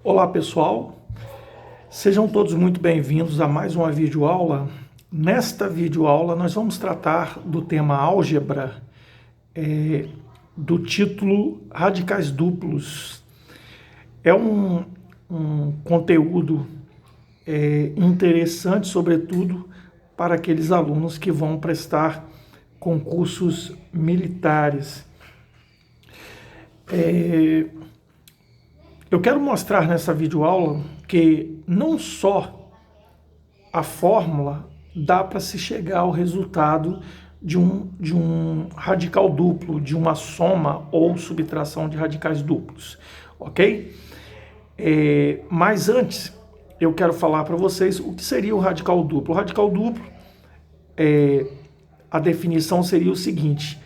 Olá pessoal, sejam todos muito bem-vindos a mais uma videoaula. Nesta videoaula nós vamos tratar do tema álgebra, do título Radicais Duplos. É um conteúdo interessante, sobretudo para aqueles alunos que vão prestar concursos militares. Eu quero mostrar nessa videoaula que não só a fórmula dá para se chegar ao resultado de um radical duplo, de uma soma ou subtração de radicais duplos, ok? Mas antes, eu quero falar para vocês o que seria o radical duplo. O radical duplo, a definição seria o seguinte: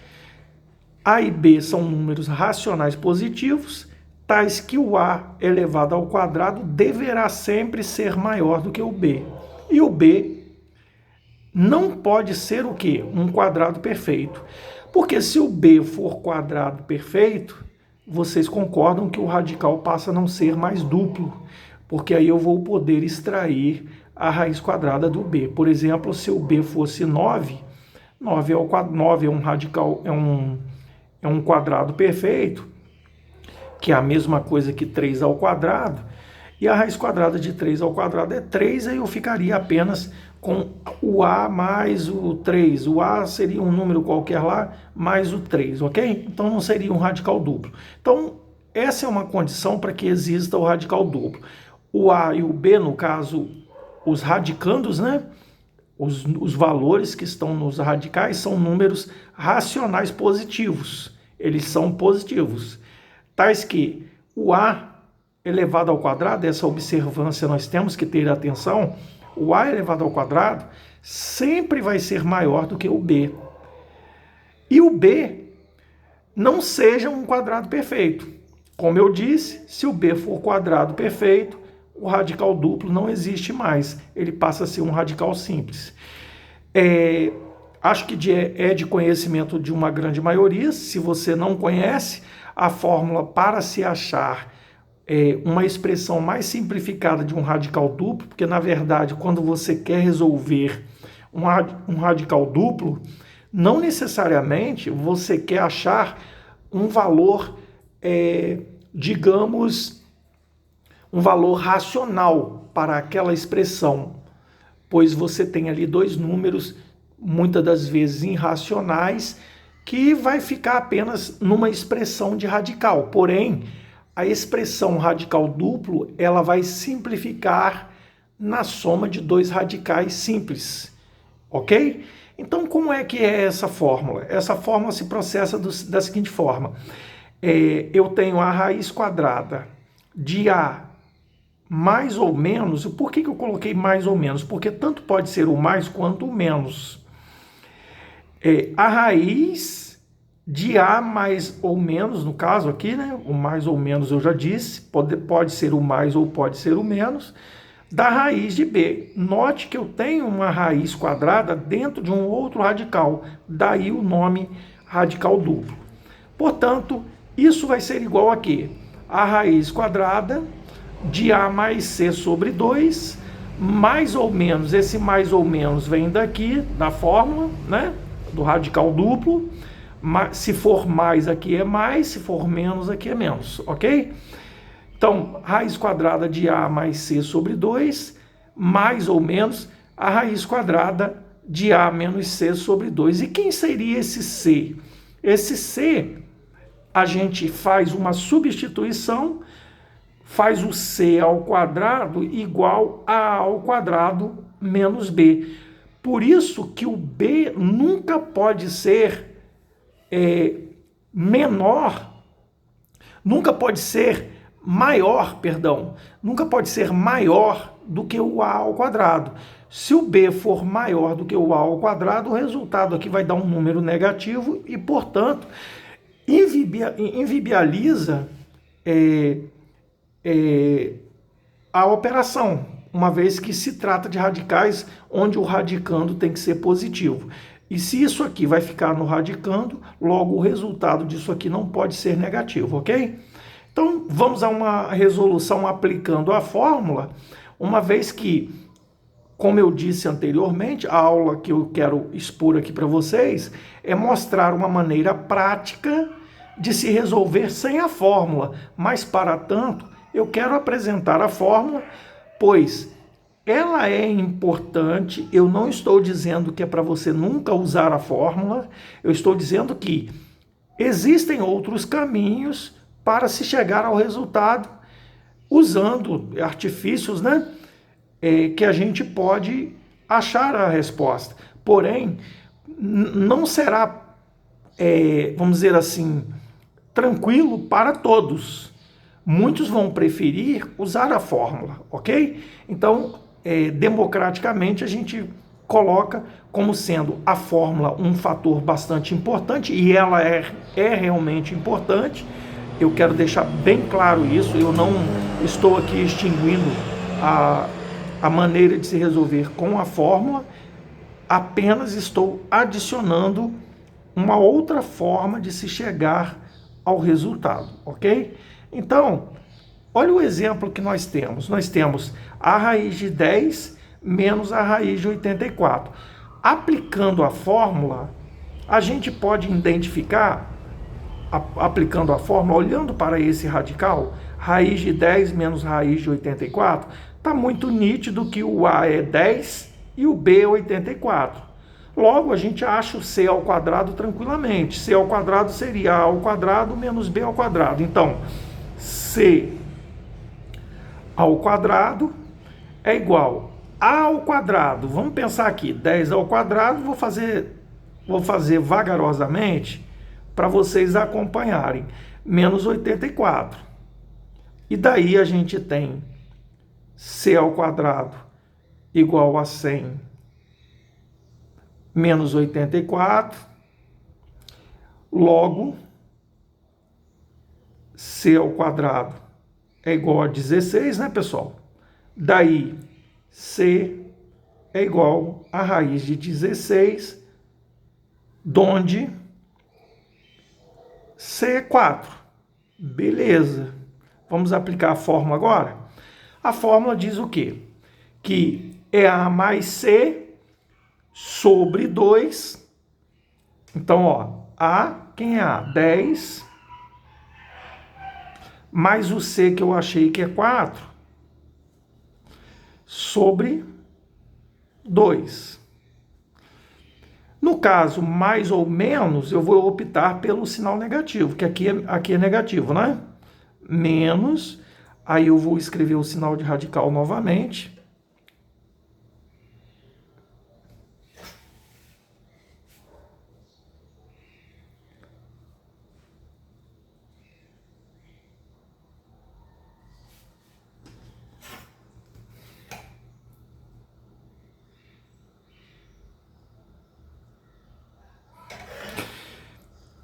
A e B são números racionais positivos, tais que o A elevado ao quadrado deverá sempre ser maior do que o B. E o B não pode ser o quê? Um quadrado perfeito. Porque se o B for quadrado perfeito, vocês concordam que o radical passa a não ser mais duplo, porque aí eu vou poder extrair a raiz quadrada do B. Por exemplo, se o B fosse 9, 9 é um radical, é um quadrado perfeito, que é a mesma coisa que 3 ao quadrado, e a raiz quadrada de 3 ao quadrado é 3, aí eu ficaria apenas com o A mais o 3. O A seria um número qualquer lá, mais o 3, ok? Então não seria um radical duplo. Então, essa é uma condição para que exista o radical duplo. O A e o B, no caso, os radicandos, né? Os valores que estão nos radicais são números racionais positivos. Eles são positivos. Tais que o A elevado ao quadrado, essa observância nós temos que ter atenção, o A elevado ao quadrado sempre vai ser maior do que o B. E o B não seja um quadrado perfeito. Como eu disse, se o B for quadrado perfeito, o radical duplo não existe mais. Ele passa a ser um radical simples. Acho que é de conhecimento de uma grande maioria. Se você não conhece, a fórmula para se achar uma expressão mais simplificada de um radical duplo, porque na verdade quando você quer resolver um radical duplo, não necessariamente você quer achar um valor, digamos, um valor racional para aquela expressão, pois você tem ali dois números, muitas das vezes irracionais, que vai ficar apenas numa expressão de radical. Porém, a expressão radical duplo, ela vai simplificar na soma de dois radicais simples, ok? Então, como é que é essa fórmula? Essa fórmula se processa da seguinte forma. Eu tenho a raiz quadrada de A mais ou menos. Por que eu coloquei mais ou menos? Porque tanto pode ser o mais quanto o menos. A raiz de A mais ou menos, no caso aqui, né? O mais ou menos eu já disse, pode ser o mais ou pode ser o menos, da raiz de B. Note que eu tenho uma raiz quadrada dentro de um outro radical, daí o nome radical duplo. Portanto, isso vai ser igual a quê? A raiz quadrada de A mais C sobre 2, mais ou menos, esse mais ou menos vem daqui, da fórmula, né? Do radical duplo. Se for mais aqui é mais, se for menos aqui é menos, ok? Então, raiz quadrada de A mais C sobre 2, mais ou menos a raiz quadrada de A menos C sobre 2. E quem seria esse C? Esse C, a gente faz uma substituição, faz o C ao quadrado igual a A ao quadrado menos B. Por isso que o B nunca pode ser menor, nunca pode ser maior, perdão, nunca pode ser maior do que o A ao quadrado. Se o B for maior do que o A ao quadrado, o resultado aqui vai dar um número negativo e, portanto, inviabiliza a operação, uma vez que se trata de radicais onde o radicando tem que ser positivo. E se isso aqui vai ficar no radicando, logo o resultado disso aqui não pode ser negativo, ok? Então, vamos a uma resolução aplicando a fórmula, uma vez que, como eu disse anteriormente, a aula que eu quero expor aqui para vocês é mostrar uma maneira prática de se resolver sem a fórmula, mas, para tanto, eu quero apresentar a fórmula, pois ela é importante. Eu não estou dizendo que é para você nunca usar a fórmula, eu estou dizendo que existem outros caminhos para se chegar ao resultado usando artifícios, né? Que a gente pode achar a resposta. Porém, não será, vamos dizer assim, tranquilo para todos. Muitos vão preferir usar a fórmula, ok? Então, democraticamente, a gente coloca como sendo a fórmula um fator bastante importante, e ela é realmente importante. Eu quero deixar bem claro isso, eu não estou aqui extinguindo a maneira de se resolver com a fórmula, apenas estou adicionando uma outra forma de se chegar ao resultado, ok? Então, olha o exemplo que nós temos. Nós temos a raiz de 10 menos a raiz de 84. Aplicando a fórmula, a gente pode identificar, aplicando a fórmula, olhando para esse radical, raiz de 10 menos raiz de 84, está muito nítido que o A é 10 e o B é 84. Logo, a gente acha o C ao quadrado tranquilamente. C ao quadrado seria A ao quadrado menos B ao quadrado. Então, C ao quadrado é igual a ao quadrado. Vamos pensar aqui, 10 ao quadrado, vou fazer vagarosamente para vocês acompanharem. Menos 84. E daí a gente tem C ao quadrado igual a 100 menos 84. Logo, C ao quadrado é igual a 16, né, pessoal? Daí, C é igual a raiz de 16, donde C é 4. Beleza. Vamos aplicar a fórmula agora? A fórmula diz o quê? Que é A mais C sobre 2. Então, ó, A, quem é A? 10, mais o C que eu achei que é 4, sobre 2. No caso, mais ou menos, eu vou optar pelo sinal negativo, que aqui é negativo, né? Menos, aí eu vou escrever o sinal de radical novamente.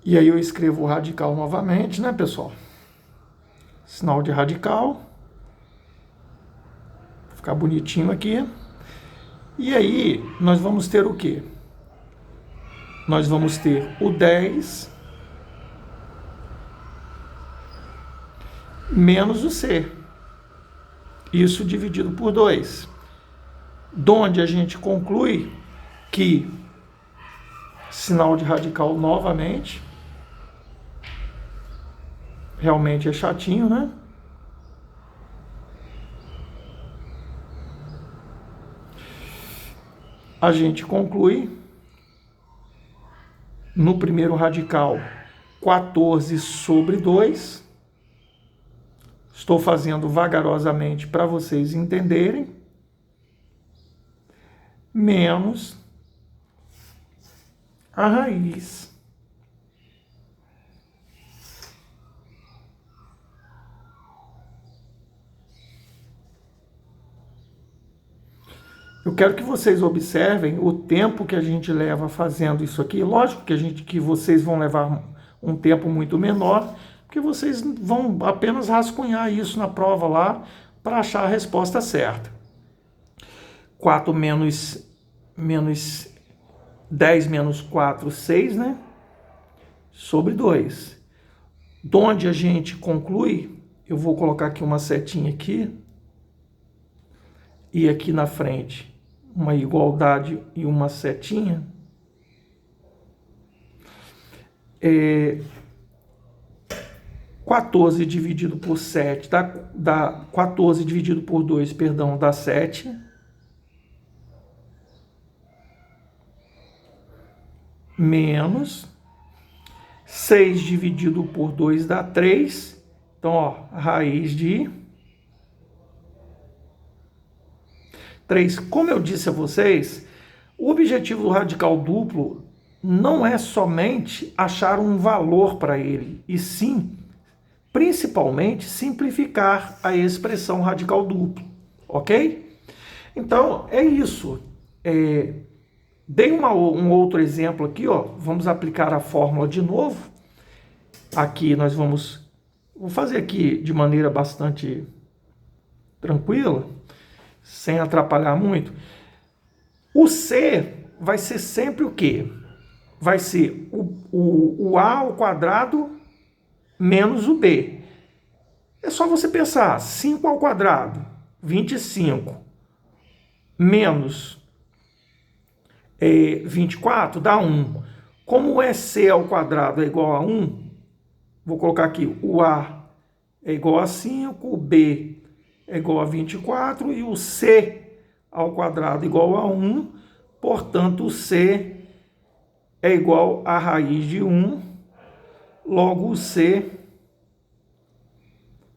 E aí eu escrevo o radical novamente, né, pessoal? Sinal de radical. Vou ficar bonitinho aqui. E aí nós vamos ter o quê? Nós vamos ter o 10 menos o C. Isso dividido por 2. Donde a gente conclui que, sinal de radical novamente, realmente é chatinho, né? A gente conclui no primeiro radical 14 sobre 2. Estou fazendo vagarosamente para vocês entenderem. Menos a raiz Eu quero que vocês observem o tempo que a gente leva fazendo isso aqui. Lógico que vocês vão levar um tempo muito menor, porque vocês vão apenas rascunhar isso na prova lá para achar a resposta certa. 4 menos 10 menos 4, 6, né? Sobre 2. Donde a gente conclui eu vou colocar aqui uma setinha aqui, e aqui na frente uma igualdade e uma setinha. 14 dividido por 7 dá 14 dividido por 2, perdão, dá 7. Menos 6 dividido por 2 dá 3. Então, ó, raiz de 3. Como eu disse a vocês, o objetivo do radical duplo não é somente achar um valor para ele, e sim, principalmente, simplificar a expressão radical duplo, ok? Então, é isso. Dei um outro exemplo aqui, ó. Vamos aplicar a fórmula de novo. Aqui nós vou fazer aqui de maneira bastante tranquila, sem atrapalhar muito. O C vai ser sempre o quê? Vai ser o A ao quadrado menos o B. É só você pensar, 5 ao quadrado, 25, menos 24 dá 1. Como é C ao quadrado é igual a 1, vou colocar aqui, o A é igual a 5, o B é igual a 24 e o C ao quadrado é igual a 1, portanto o C é igual a raiz de 1, logo o C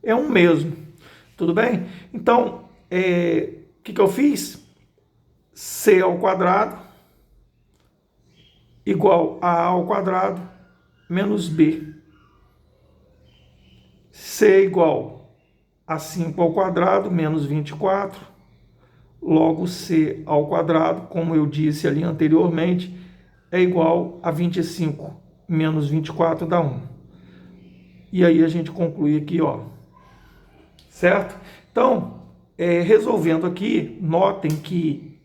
é 1 mesmo. Tudo bem? Então, o que eu fiz? C ao quadrado igual a ao quadrado menos B. C igual a 5 ao quadrado menos 24. Logo, C ao quadrado, como eu disse ali anteriormente, é igual a 25 menos 24 dá 1. E aí a gente conclui aqui, ó. Certo? Então, resolvendo aqui, notem que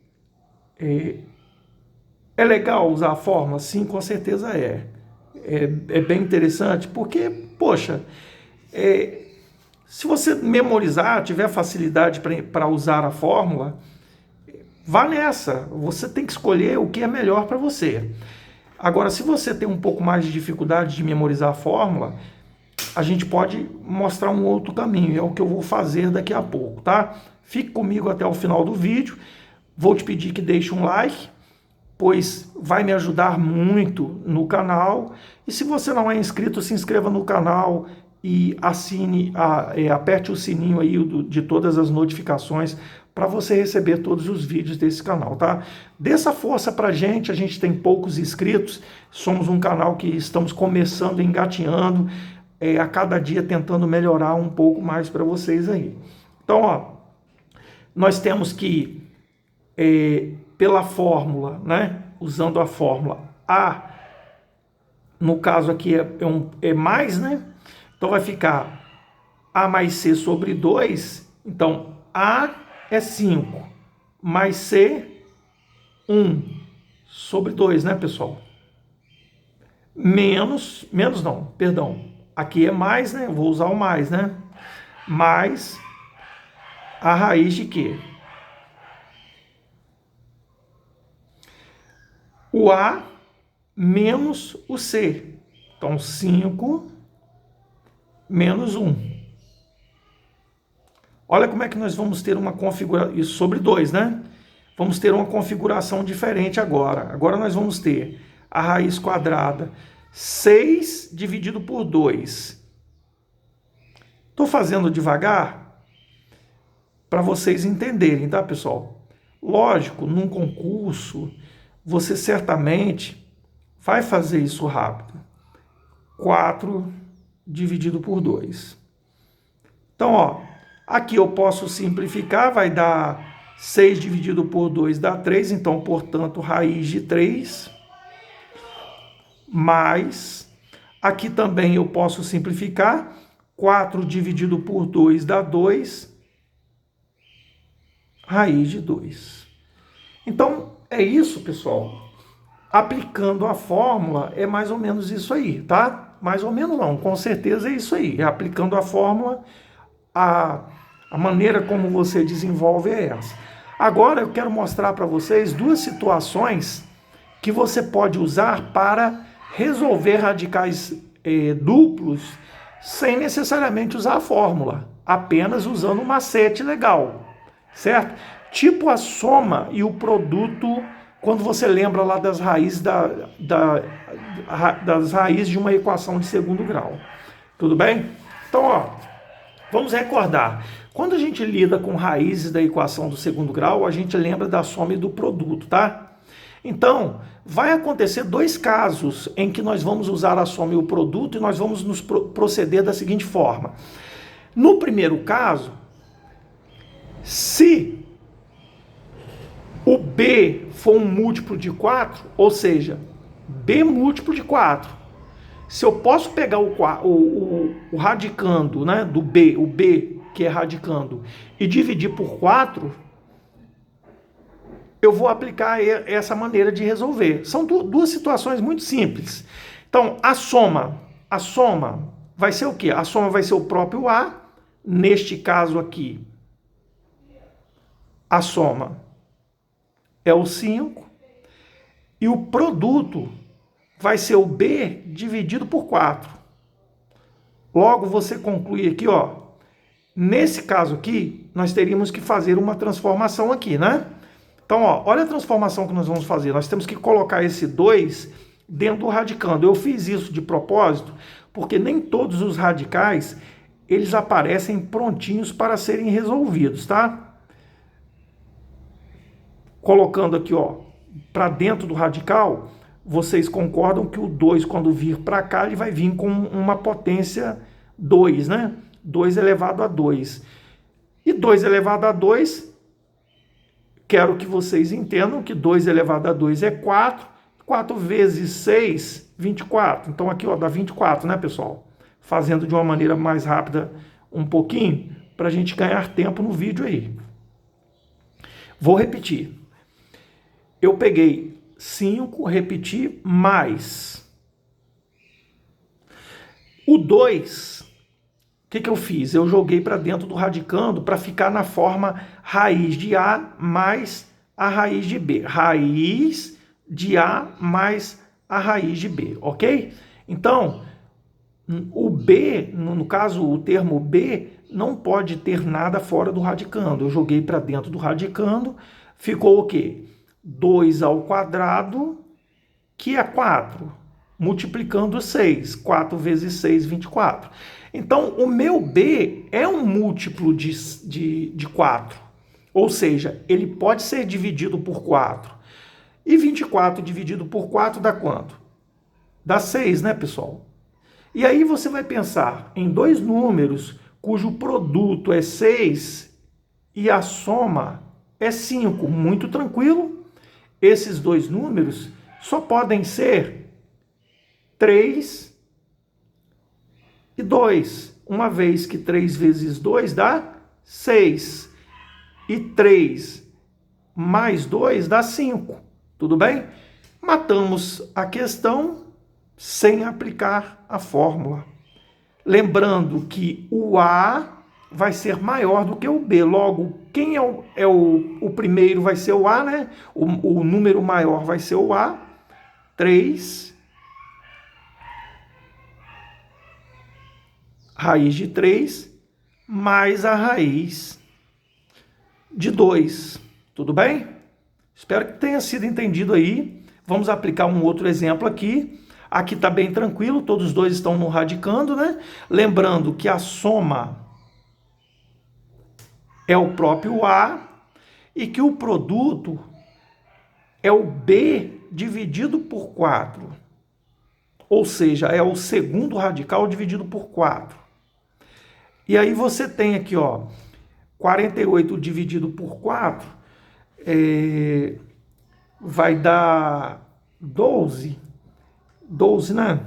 é legal usar a fórmula? Sim, com certeza é. É bem interessante, porque, poxa, se você memorizar, tiver facilidade para usar a fórmula, vá nessa. Você tem que escolher o que é melhor para você. Agora, se você tem um pouco mais de dificuldade de memorizar a fórmula, a gente pode mostrar um outro caminho. É o que eu vou fazer daqui a pouco, tá? Fique comigo até o final do vídeo. Vou te pedir que deixe um like, pois vai me ajudar muito no canal. E se você não é inscrito, se inscreva no canal e assine, aperte o sininho aí de todas as notificações para você receber todos os vídeos desse canal, tá? Dê essa força pra gente, a gente tem poucos inscritos, somos um canal que estamos começando, engatinhando, a cada dia tentando melhorar um pouco mais para vocês aí. Então, ó, nós temos que, pela fórmula, né, usando a fórmula A, no caso aqui é mais, né? Então vai ficar A mais C sobre 2, então A é 5, mais C, 1 sobre 2, né, pessoal? Menos não, perdão, aqui é mais, né? Vou usar o mais, né? Mais a raiz de quê? O A menos o C. Então, 5 menos 1. Olha como é que nós vamos ter uma configuração, isso sobre 2, né? Vamos ter uma configuração diferente agora. Agora nós vamos ter a raiz quadrada, 6 dividido por 2. Estou fazendo devagar para vocês entenderem, tá, pessoal? Lógico, num concurso, você certamente vai fazer isso rápido. 4 dividido por 2. Então, ó, aqui eu posso simplificar, vai dar 6 dividido por 2 dá 3, então, portanto, raiz de 3, mais, aqui também eu posso simplificar, 4 dividido por 2 dá 2, raiz de 2. Então, é isso, pessoal. Aplicando a fórmula, é mais ou menos isso aí, tá? Mais ou menos não, com certeza é isso aí. Aplicando a fórmula, a maneira como você desenvolve é essa. Agora eu quero mostrar para vocês duas situações que você pode usar para resolver radicais duplos sem necessariamente usar a fórmula, apenas usando um macete legal, certo? Tipo a soma e o produto, quando você lembra lá das raízes, das raízes de uma equação de segundo grau. Tudo bem? Então, ó, vamos recordar. Quando a gente lida com raízes da equação do segundo grau, a gente lembra da soma e do produto, tá? Então, vai acontecer dois casos em que nós vamos usar a soma e o produto e nós vamos nos proceder da seguinte forma. No primeiro caso, se o B for um múltiplo de 4, ou seja, B múltiplo de 4, se eu posso pegar o radicando, né, do B, o B que é radicando, e dividir por 4, eu vou aplicar essa maneira de resolver. São duas situações muito simples. Então, a soma vai ser o quê? A soma vai ser o próprio A, neste caso aqui, a soma é o 5, e o produto vai ser o B dividido por 4. Logo, você conclui aqui, ó, nesse caso aqui, nós teríamos que fazer uma transformação aqui, né? Então, ó, olha a transformação que nós vamos fazer. Nós temos que colocar esse 2 dentro do radicando. Eu fiz isso de propósito, porque nem todos os radicais, eles aparecem prontinhos para serem resolvidos, tá? Colocando aqui, ó, para dentro do radical, vocês concordam que o 2, quando vir para cá, ele vai vir com uma potência 2, né? 2 elevado a 2. E 2 elevado a 2, quero que vocês entendam que 2 elevado a 2 é 4. 4 vezes 6, 24. Então aqui, ó, dá 24, né, pessoal? Fazendo de uma maneira mais rápida um pouquinho, para a gente ganhar tempo no vídeo aí. Vou repetir. Eu peguei 5, repeti, mais. O 2, o que eu fiz? Eu joguei para dentro do radicando para ficar na forma raiz de A mais a raiz de B. Raiz de A mais a raiz de B, ok? Então, o B, no caso, o termo B, não pode ter nada fora do radicando. Eu joguei para dentro do radicando, ficou o quê? 2 ao quadrado, que é 4, multiplicando 6. 4 vezes 6, 24. Então, o meu B é um múltiplo de 4. Ou seja, ele pode ser dividido por 4. E 24 dividido por 4 dá quanto? Dá 6, né, pessoal? E aí você vai pensar em dois números cujo produto é 6 e a soma é 5. Muito tranquilo. Esses dois números só podem ser 3 e 2. Uma vez que 3 vezes 2 dá 6. E 3 mais 2 dá 5. Tudo bem? Matamos a questão sem aplicar a fórmula. Lembrando que o A vai ser maior do que o B. Logo, quem é o primeiro vai ser o A, né? O número maior vai ser o A. 3. Raiz de 3 mais a raiz de 2. Tudo bem? Espero que tenha sido entendido aí. Vamos aplicar um outro exemplo aqui. Aqui está bem tranquilo, todos os dois estão no radicando, né? Lembrando que a soma é o próprio A e que o produto é o B dividido por 4. Ou seja, é o segundo radical dividido por 4. E aí você tem aqui, ó, 48 dividido por 4 vai dar 12. 12, né?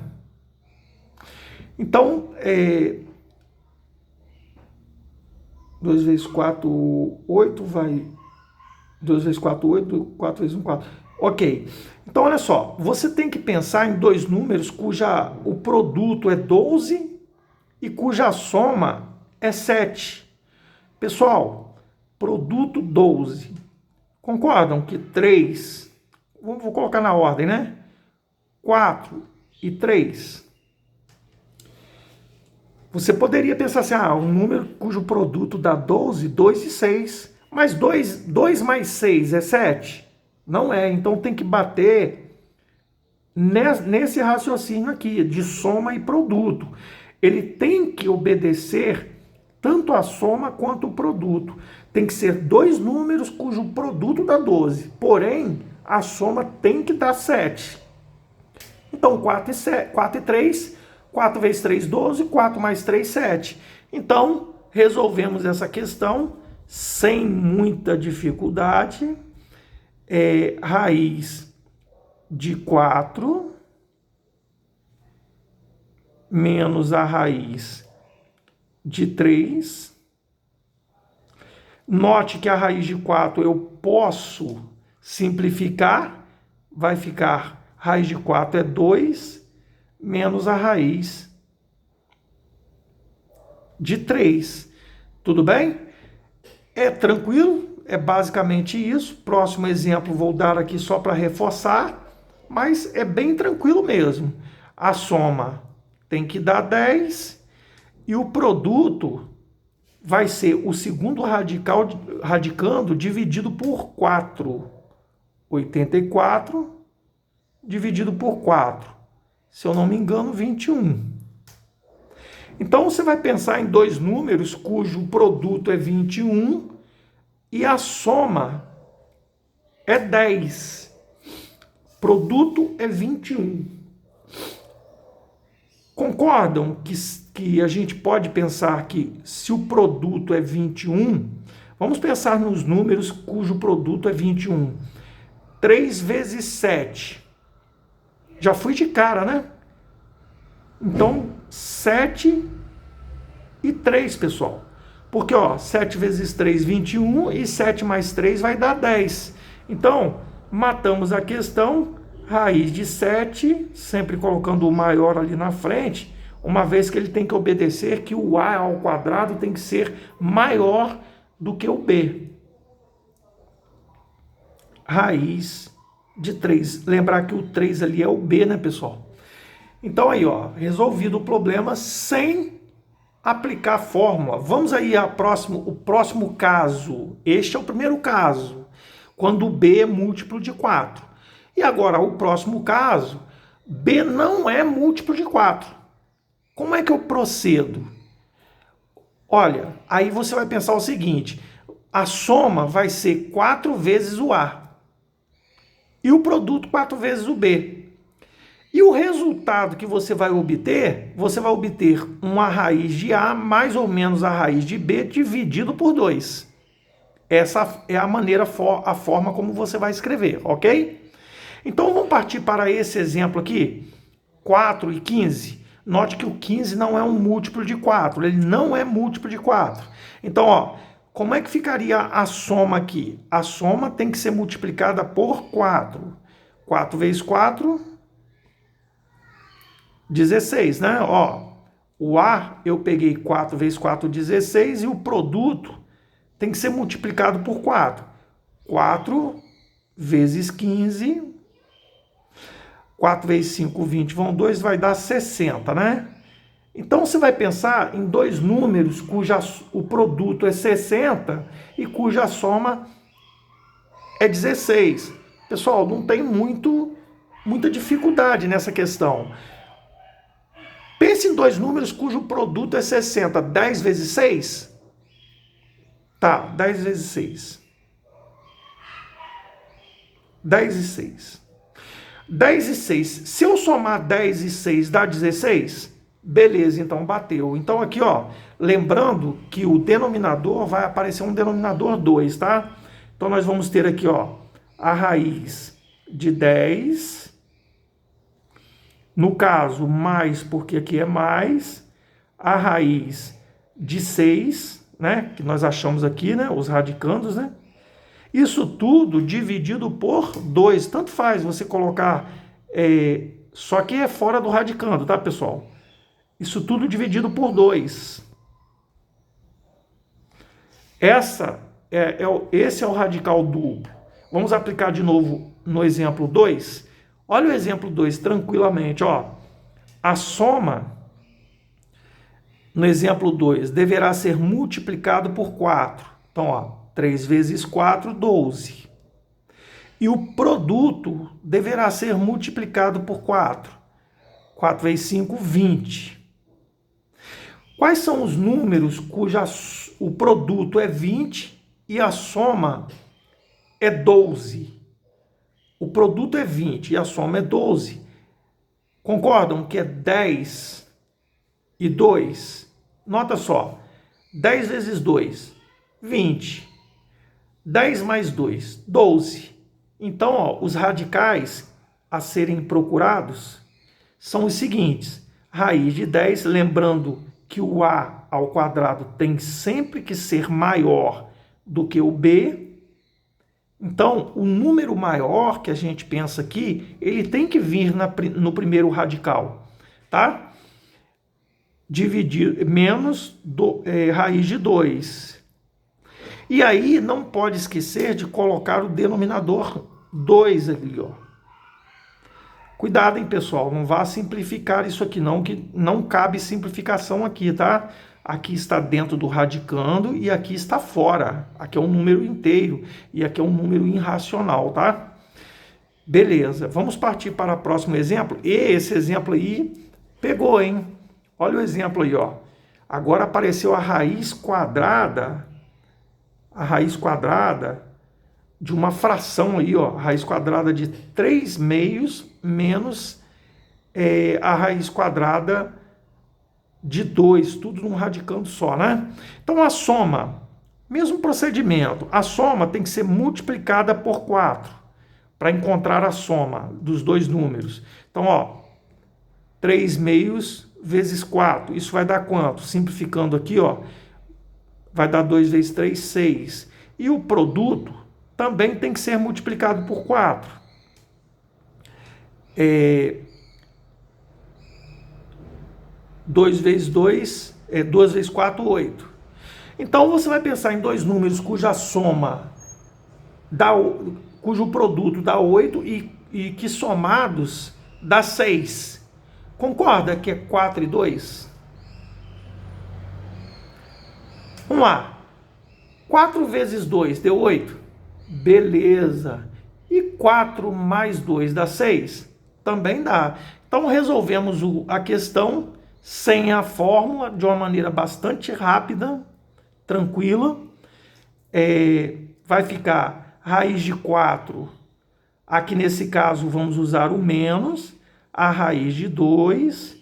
Então, 2 vezes 4, 8, vai... 2 vezes 4, 8, 4 vezes 1, 4. Ok. Então, olha só. Você tem que pensar em dois números o produto é 12 e cuja soma é 7. Pessoal, produto 12. Concordam que 3, vou colocar na ordem, né? 4 e 3. Você poderia pensar assim, um número cujo produto dá 12, 2 e 6. Mas 2 mais 6 é 7? Não é, então tem que bater nesse raciocínio aqui, de soma e produto. Ele tem que obedecer tanto a soma quanto o produto. Tem que ser 2 números cujo produto dá 12. Porém, a soma tem que dar 7. Então, 4 e 3, 4 vezes 3, 12, 4 mais 3, 7. Então, resolvemos essa questão sem muita dificuldade. Raiz de 4 menos a raiz de 3. Note que a raiz de 4 eu posso simplificar, vai ficar raiz de 4 é 2 menos a raiz de 3. Tudo bem? É tranquilo? É basicamente isso. Próximo exemplo vou dar aqui só para reforçar, mas é bem tranquilo mesmo. A soma tem que dar 10 e o produto vai ser o segundo radicando dividido por 4. 84 dividido por 4. Se eu não me engano, 21. Então, você vai pensar em 2 números cujo produto é 21 e a soma é 10. Produto é 21. Concordam que a gente pode pensar que se o produto é 21, vamos pensar nos números cujo produto é 21. 3 vezes 7. Já fui de cara, né? Então, 7 e 3, pessoal. Porque, 7 vezes 3, 21, e 7 mais 3 vai dar 10. Então, matamos a questão, raiz de 7, sempre colocando o maior ali na frente, uma vez que ele tem que obedecer que o A ao quadrado tem que ser maior do que o B. Raiz de 3. Lembrar que o 3 ali é o B, né, pessoal? Então aí, resolvido o problema sem aplicar a fórmula. Vamos aí ao próximo caso. Este é o primeiro caso, quando B é múltiplo de 4. E agora, o próximo caso, B não é múltiplo de 4. Como é que eu procedo? Olha, aí você vai pensar o seguinte, a soma vai ser 4 vezes o A e o produto 4 vezes o B. E o resultado que você vai obter uma raiz de A mais ou menos a raiz de B dividido por 2. Essa é a forma como você vai escrever, ok? Então vamos partir para esse exemplo aqui, 4 e 15. Note que o 15 não é um múltiplo de 4, ele não é múltiplo de 4. Então, como é que ficaria a soma aqui? A soma tem que ser multiplicada por 4. 4 vezes 4... 16, né? O A eu peguei 4 vezes 4, 16, e o produto tem que ser multiplicado por 4. 4 vezes 15, 4 vezes 5, 20, vão 2, vai dar 60, né? Então você vai pensar em 2 números o produto é 60 e cuja soma é 16. Pessoal, não tem muita dificuldade nessa questão. Pense em 2 números cujo produto é 60. 10 vezes 6? Tá, 10 vezes 6. 10 e 6. 10 e 6. Se eu somar 10 e 6 dá 16? Beleza, então bateu. Então aqui, lembrando que o denominador vai aparecer um denominador 2, tá? Então nós vamos ter aqui, a raiz de 10... No caso, mais, porque aqui é mais, a raiz de 6, né? Que nós achamos aqui, né? Os radicandos, né? Isso tudo dividido por 2. Tanto faz você colocar... só que é fora do radicando, tá, pessoal? Isso tudo dividido por 2. Esse é o radical duplo. Vamos aplicar de novo no exemplo 2. Olha o exemplo 2 tranquilamente. Ó. A soma, no exemplo 2, deverá ser multiplicado por 4. Então, ó, 3 vezes 4, 12. E o produto deverá ser multiplicado por 4. 4 vezes 5, 20. Quais são os números o produto é 20 e a soma é 12? O produto é 20 e a soma é 12. Concordam que é 10 e 2? Nota só, 10 vezes 2, 20. 10 mais 2, 12. Então, ó, os radicais a serem procurados são os seguintes. Raiz de 10, lembrando que o A ao quadrado tem sempre que ser maior do que o B. Então, o número maior que a gente pensa aqui, ele tem que vir no primeiro radical, tá? Dividir menos raiz de 2. E aí, não pode esquecer de colocar o denominador 2 ali, ó. Cuidado, hein, pessoal, não vá simplificar isso aqui não, que não cabe simplificação aqui, tá? Aqui está dentro do radicando e aqui está fora. Aqui é um número inteiro e aqui é um número irracional, tá? Beleza, vamos partir para o próximo exemplo. E esse exemplo aí pegou, hein? Olha o exemplo aí, ó. Agora apareceu a raiz quadrada de uma fração aí, ó, a raiz quadrada de 3 meios menos a raiz quadrada de 2, tudo num radicando só, né? Então a soma, mesmo procedimento, a soma tem que ser multiplicada por 4 para encontrar a soma dos dois números. Então, ó, 3 meios vezes 4, isso vai dar quanto? Simplificando aqui, ó, vai dar 2 vezes 3, 6. E o produto também tem que ser multiplicado por 4. 2 vezes 2, 2 vezes 4, 8. Então, você vai pensar em dois números cuja soma cujo produto dá 8 e que somados dá 6. Concorda que é 4 e 2? Vamos lá. 4 vezes 2 deu 8? Beleza. E 4 mais 2 dá 6? Também dá. Então, resolvemos a questão sem a fórmula, de uma maneira bastante rápida, tranquila. Vai ficar raiz de 4. Aqui, nesse caso, vamos usar o menos. A raiz de 2.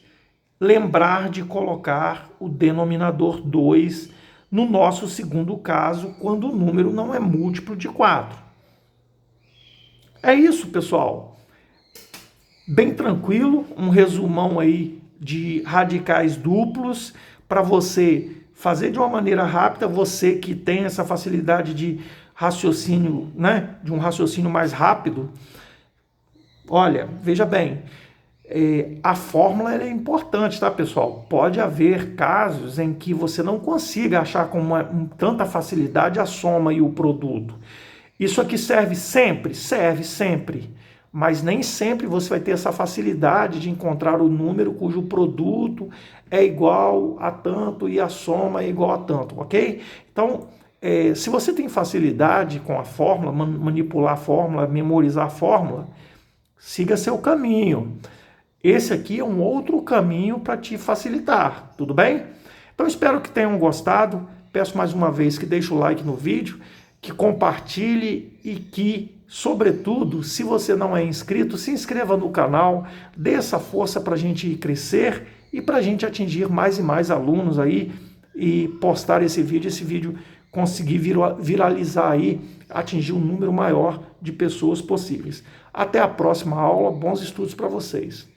Lembrar de colocar o denominador 2 no nosso segundo caso, quando o número não é múltiplo de 4. É isso, pessoal. Bem tranquilo, um resumão aí de radicais duplos para você fazer de uma maneira rápida, você que tem essa facilidade de raciocínio, né, de um raciocínio mais rápido. Olha, veja bem, a fórmula é importante, tá, pessoal? Pode haver casos em que você não consiga achar com tanta facilidade a soma e o produto. Isso aqui serve sempre? Serve sempre. Mas nem sempre você vai ter essa facilidade de encontrar o número cujo produto é igual a tanto e a soma é igual a tanto, ok? Então, se você tem facilidade com a fórmula, manipular a fórmula, memorizar a fórmula, siga seu caminho. Esse aqui é um outro caminho para te facilitar, tudo bem? Então, espero que tenham gostado. Peço mais uma vez que deixe o like no vídeo, que compartilhe e que, sobretudo, se você não é inscrito, se inscreva no canal, dê essa força para a gente crescer e para a gente atingir mais e mais alunos aí e postar esse vídeo conseguir viralizar aí, atingir um número maior de pessoas possíveis. Até a próxima aula, bons estudos para vocês.